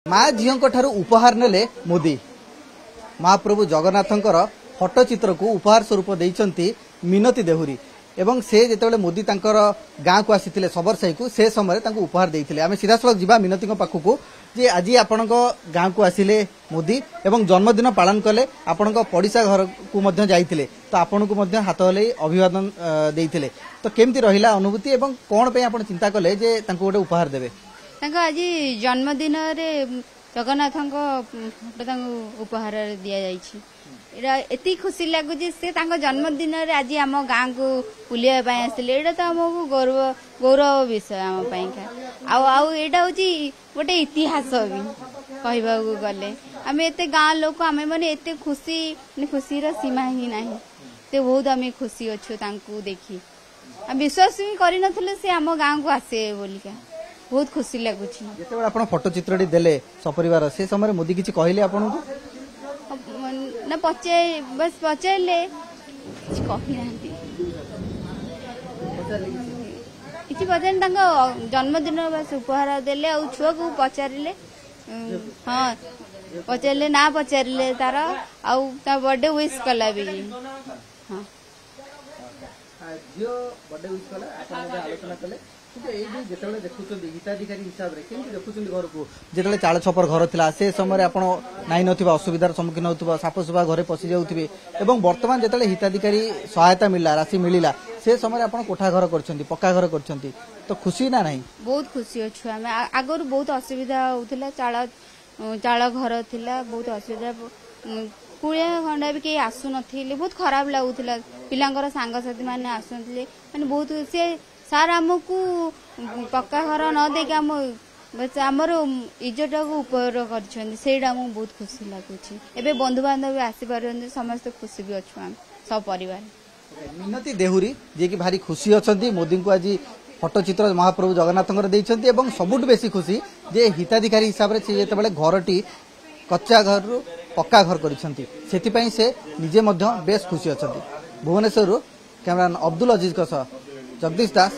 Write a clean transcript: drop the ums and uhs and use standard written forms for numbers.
माँ झीओं ठारू उपहार नेले मोदी महाप्रभु जगन्नाथंकर फटो चित्र को उपहार स्वरूप देइचंती मिनती देहुरी एवं से जेतेबेले मोदी तांकर गाँ को आसीथिले सबरसाई को से समय तांको उपहार देइथिले। आमे सीधा सलख जिबा मिनती पाखकू जे आज आपणक गाँ को आसिले मोदी एवं जन्मदिन पालन कले आपणक पड़िसा घर को मध्य जाइथिले तो आपन को मध्य हाथ हले अभिवादन देइथिले तो केमती रहिला अनुभूति एवं कोन पे आपण चिंता कले जे तांको गोटे उपहार देबे। तांको आज जन्मदिन रे जगन्नाथ उपहार दिया जाइछि। एति खुशी लगुच से जन्मदिन आज आम गाँ को बुलिया आसले यहाँ तो आमको गौरव विषय आम यहाँ हूँ गोटे इतिहास भी कहवा गले आम एत गाँ लोक आम मैंने एत खुशी खुशी सीमा ही ना तो बहुत आम खुशी अच्छु देखी विश्वास भी कर से आम गाँ को आसे बोलिका बहुत खुशी लगुच। जो आप फोटो चित्र देले सपरिवार से समय मोदी किसी कहले आपन ना पचारे बस पचारे किसी पचारे जन्मदिन बस उपहार देले छुआ को पचारे हाँ पचारे ना पचारे तार आ बर्थडे विश कला भी हाँ हिताधिकारी हिसाब से देखुं घर को जो चाल छपर घर था से समय आप नाई असुविधार सम्मुखीन होता साप सुपा घरे पशि जाऊे और बर्तमान जो हिताधिकारी सहायता मिलला राशि मिलला से समय आप कोठा घर कर पक्का घर कर तो खुशी ना नहीं बहुत खुशी अच्छु आम आगर बहुत असुविधा होता चाल घर थिला बहुत असुविधा कुड़िया खंडा भी कहीं आसु नथिले बहुत खराब लगुला पिलांकर सांगसाथी मैंने आसुनथिले माने बहुत से सार आमको पक्का घर न देके आम आमर इज्जत को उपयोग कर बहुत खुशी लगुच। एबे बंधु बांधव भी आसी पार समस्त खुशी भी अच्छु आम सब परिवार। मिनती देहुरी जे कि भारी खुशी अच्छा मोदी को आज फटो चित्र महाप्रभु जगन्नाथ एवं सबुठ बेसी खुशी जे हिताधिकारी हिसाब से जो घरटी कच्चा घर पक्का घर कर से निजे बेस खुशी अच्छा। भुवनेश्वर कैमरामैन अब्दुल अजीज जगदीश दास।